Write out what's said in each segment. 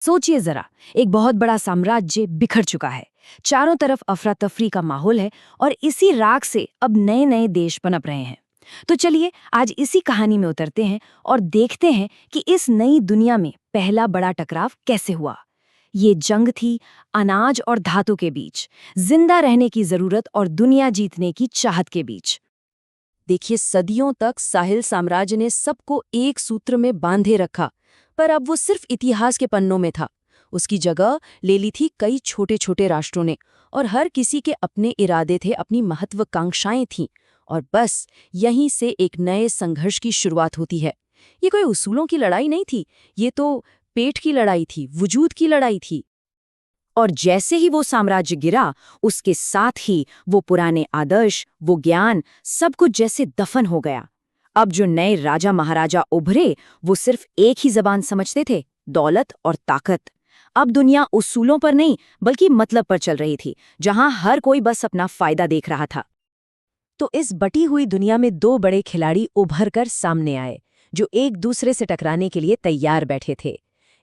सोचिए जरा, एक बहुत बड़ा साम्राज्य बिखर चुका है। चारों तरफ अफरा तफरी का माहौल है और इसी राख से अब नए नए देश पनप रहे हैं। तो चलिए आज इसी कहानी में उतरते हैं और देखते हैं कि इस नई दुनिया में पहला बड़ा टकराव कैसे हुआ। ये जंग थी अनाज और धातु के बीच, जिंदा रहने की जरूरत और दुनिया जीतने की चाहत के बीच। देखिए, सदियों तक साहिल साम्राज्य ने सबको एक सूत्र में बांधे रखा, पर अब वो सिर्फ इतिहास के पन्नों में था। उसकी जगह ले ली थी कई छोटे छोटे राष्ट्रों ने, और हर किसी के अपने इरादे थे, अपनी महत्वाकांक्षाएं थीं। और बस यहीं से एक नए संघर्ष की शुरुआत होती है। ये कोई उसूलों की लड़ाई नहीं थी, ये तो पेट की लड़ाई थी, वजूद की लड़ाई थी। और जैसे ही वो साम्राज्य गिरा, उसके साथ ही वो पुराने आदर्श, वो ज्ञान, सब कुछ जैसे दफन हो गया। अब जो नए राजा महाराजा उभरे, वो सिर्फ एक ही जबान समझते थे, दौलत और ताकत। अब दुनिया उसूलों पर नहीं बल्कि मतलब पर चल रही थी, जहां हर कोई बस अपना फायदा देख रहा था। तो इस बटी हुई दुनिया में दो बड़े खिलाड़ी उभर कर सामने आए, जो एक दूसरे से टकराने के लिए तैयार बैठे थे।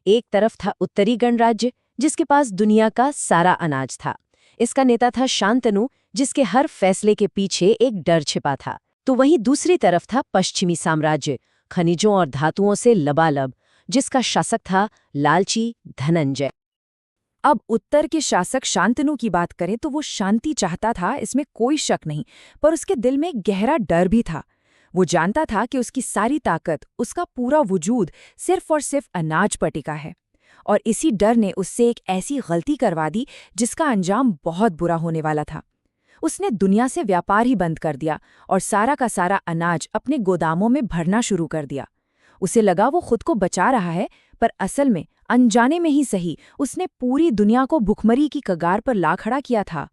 एक तरफ था उत्तरी गणराज्य, जिसके पास दुनिया का सारा अनाज था। इसका नेता था शांतनु, जिसके हर फैसले के पीछे एक डर छिपा था। तो वहीं दूसरी तरफ था पश्चिमी साम्राज्य, खनिजों और धातुओं से लबालब, जिसका शासक था लालची धनंजय। अब उत्तर के शासक शांतनु की बात करें तो वो शांति चाहता था, इसमें कोई शक नहीं, पर उसके दिल में गहरा डर भी था। वो जानता था कि उसकी सारी ताकत, उसका पूरा वजूद सिर्फ और सिर्फ अनाज पर टिका है। और इसी डर ने उससे एक ऐसी गलती करवा दी जिसका अंजाम बहुत बुरा होने वाला था। उसने दुनिया से व्यापार ही बंद कर दिया और सारा का सारा अनाज अपने गोदामों में भरना शुरू कर दिया। उसे लगा वो खुद को बचा रहा है, पर असल में अनजाने में ही सही, उसने पूरी दुनिया को भुखमरी की कगार पर ला खड़ा किया था।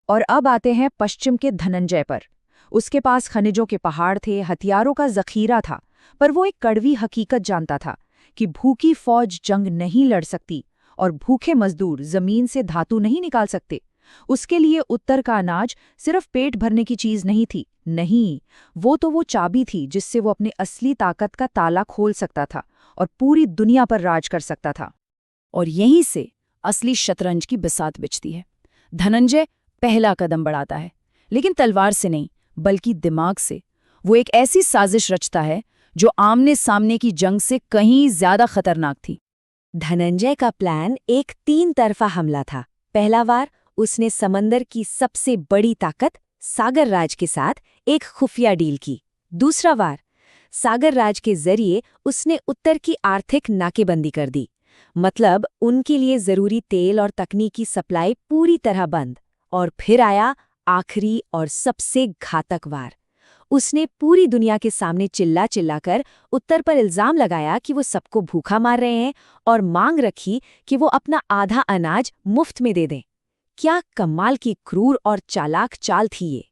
और अब आते हैं पश्चिम के धनंजय पर। उसके पास खनिजों के पहाड़ थे, हथियारों का जखीरा था, पर वो एक कड़वी हकीकत जानता था कि भूखी फौज जंग नहीं लड़ सकती और भूखे मजदूर जमीन से धातु नहीं निकाल सकते। उसके लिए उत्तर का अनाज सिर्फ पेट भरने की चीज नहीं थी, नहीं, वो चाबी थी जिससे वो अपनी असली ताकत का ताला खोल सकता था और पूरी दुनिया पर राज कर सकता था। और यहीं से असली शतरंज की बिसात बिछती है। धनंजय पहला कदम बढ़ाता है, लेकिन तलवार से नहीं बल्कि दिमाग से। वो एक ऐसी साजिश रचता है जो आमने सामने की जंग से कहीं ज्यादा खतरनाक थी। धनंजय का प्लान एक 3 तरफा हमला था। पहला वार उसने समंदर की सबसे बड़ी ताकत सागर राज के साथ एक खुफिया डील की। दूसरा वार सागर राज के जरिए उसने उत्तर की आर्थिक नाकेबंदी कर दी, मतलब उनके लिए जरूरी तेल और तकनीकी सप्लाई पूरी तरह बंद। और फिर आया आखिरी और सबसे घातक वार। उसने पूरी दुनिया के सामने चिल्ला चिल्लाकर उत्तर पर इल्जाम लगाया कि वो सबको भूखा मार रहे हैं और मांग रखी कि वो अपना आधा अनाज मुफ्त में दे दें। क्या कमाल की क्रूर और चालाक चाल थी ये।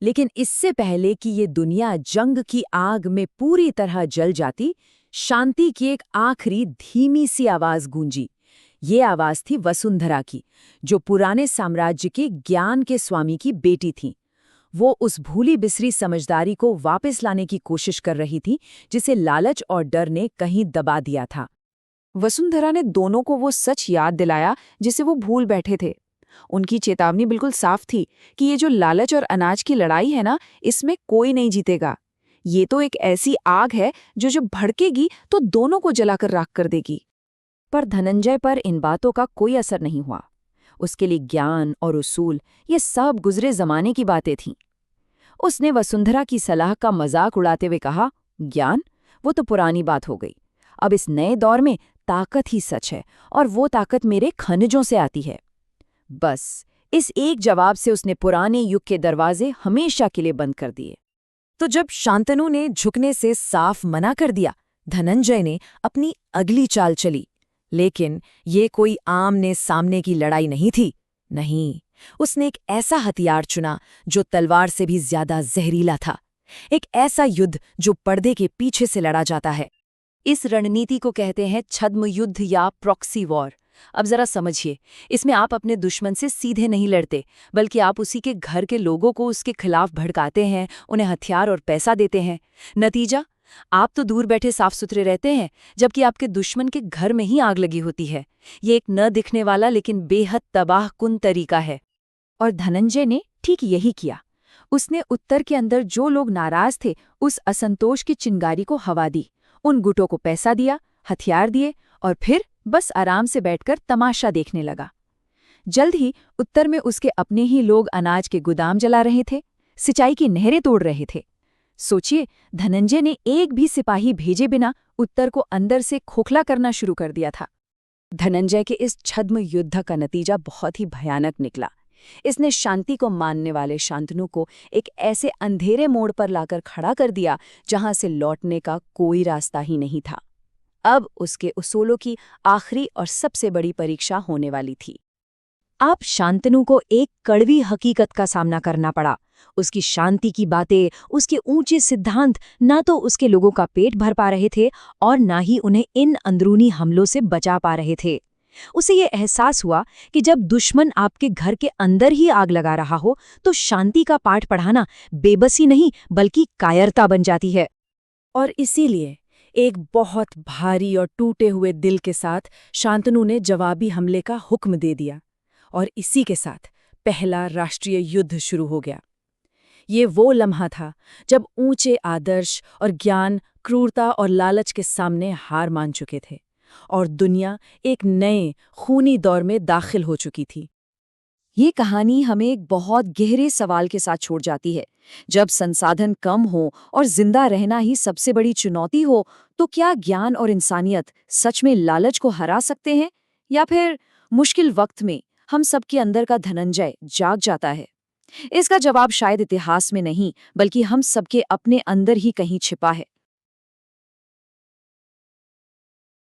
लेकिन इससे पहले कि ये दुनिया जंग की आग में पूरी तरह जल जाती, शांति की एक आखिरी धीमी सी आवाज गूंजी। ये आवाज थी वसुंधरा की, जो पुराने साम्राज्य के ज्ञान के स्वामी की बेटी थी। वो उस भूली बिसरी समझदारी को वापस लाने की कोशिश कर रही थी जिसे लालच और डर ने कहीं दबा दिया था। वसुंधरा ने दोनों को वो सच याद दिलाया जिसे वो भूल बैठे थे। उनकी चेतावनी बिल्कुल साफ थी कि ये जो लालच और अनाज की लड़ाई है ना, इसमें कोई नहीं जीतेगा। ये तो एक ऐसी आग है जो जब भड़केगी तो दोनों को जलाकर राख कर देगी। पर धनंजय पर इन बातों का कोई असर नहीं हुआ। उसके लिए ज्ञान और उसूल ये सब गुजरे जमाने की बातें थीं। उसने वसुंधरा की सलाह का मजाक उड़ाते हुए कहा, ज्ञान वो तो पुरानी बात हो गई। अब इस नए दौर में ताकत ही सच है, और वो ताकत मेरे खनिजों से आती है। बस इस एक जवाब से उसने पुराने युग के दरवाजे हमेशा के लिए बंद कर दिए। तो जब शांतनु ने झुकने से साफ मना कर दिया, धनंजय ने अपनी अगली चाल चली। लेकिन ये कोई आमने सामने की लड़ाई नहीं थी, नहीं, उसने एक ऐसा हथियार चुना जो तलवार से भी ज्यादा जहरीला था। एक ऐसा युद्ध जो पर्दे के पीछे से लड़ा जाता है। इस रणनीति को कहते हैं छद्म युद्ध या प्रॉक्सी वॉर। अब जरा समझिए, इसमें आप अपने दुश्मन से सीधे नहीं लड़ते, बल्कि आप उसी के घर के लोगों को उसके खिलाफ भड़काते हैं, उन्हें हथियार और पैसा देते हैं। नतीजा, आप तो दूर बैठे साफ सुथरे रहते हैं, जबकि आपके दुश्मन के घर में ही आग लगी होती है। ये एक न दिखने वाला लेकिन बेहद तबाहकुन तरीका है। और धनंजय ने ठीक यही किया। उसने उत्तर के अंदर जो लोग नाराज थे, उस असंतोष की चिंगारी को हवा दी, उन गुटों को पैसा दिया, हथियार दिए और फिर बस आराम से बैठकर तमाशा देखने लगा। जल्द ही उत्तर में उसके अपने ही लोग अनाज के गोदाम जला रहे थे, सिंचाई की नहरें तोड़ रहे थे। सोचिए, धनंजय ने एक भी सिपाही भेजे बिना उत्तर को अंदर से खोखला करना शुरू कर दिया था। धनंजय के इस छद्म युद्ध का नतीजा बहुत ही भयानक निकला। इसने शांति को मानने वाले शांतनु को एक ऐसे अंधेरे मोड़ पर लाकर खड़ा कर दिया जहां से लौटने का कोई रास्ता ही नहीं था। अब उसके उसूलों की आखिरी और सबसे बड़ी परीक्षा होने वाली थी। अब शांतनु को एक कड़वी हकीकत का सामना करना पड़ा। उसकी शांति की बातें, उसके ऊंचे सिद्धांत ना तो उसके लोगों का पेट भर पा रहे थे और ना ही उन्हें इन अंदरूनी हमलों से बचा पा रहे थे। उसे ये एहसास हुआ कि जब दुश्मन आपके घर के अंदर ही आग लगा रहा हो तो शांति का पाठ पढ़ाना बेबसी नहीं बल्कि कायरता बन जाती है। और इसीलिए एक बहुत भारी और टूटे हुए दिल के साथ शांतनु ने जवाबी हमले का हुक्म दे दिया। और इसी के साथ पहला राष्ट्रीय युद्ध शुरू हो गया। ये वो लम्हा था जब ऊंचे आदर्श और ज्ञान क्रूरता और लालच के सामने हार मान चुके थे और दुनिया एक नए खूनी दौर में दाखिल हो चुकी थी। ये कहानी हमें एक बहुत गहरे सवाल के साथ छोड़ जाती है। जब संसाधन कम हो और जिंदा रहना ही सबसे बड़ी चुनौती हो, तो क्या ज्ञान और इंसानियत सच में लालच को हरा सकते हैं, या फिर मुश्किल वक्त में हम सबके अंदर का धनंजय जाग जाता है? इसका जवाब शायद इतिहास में नहीं बल्कि हम सबके अपने अंदर ही कहीं छिपा है।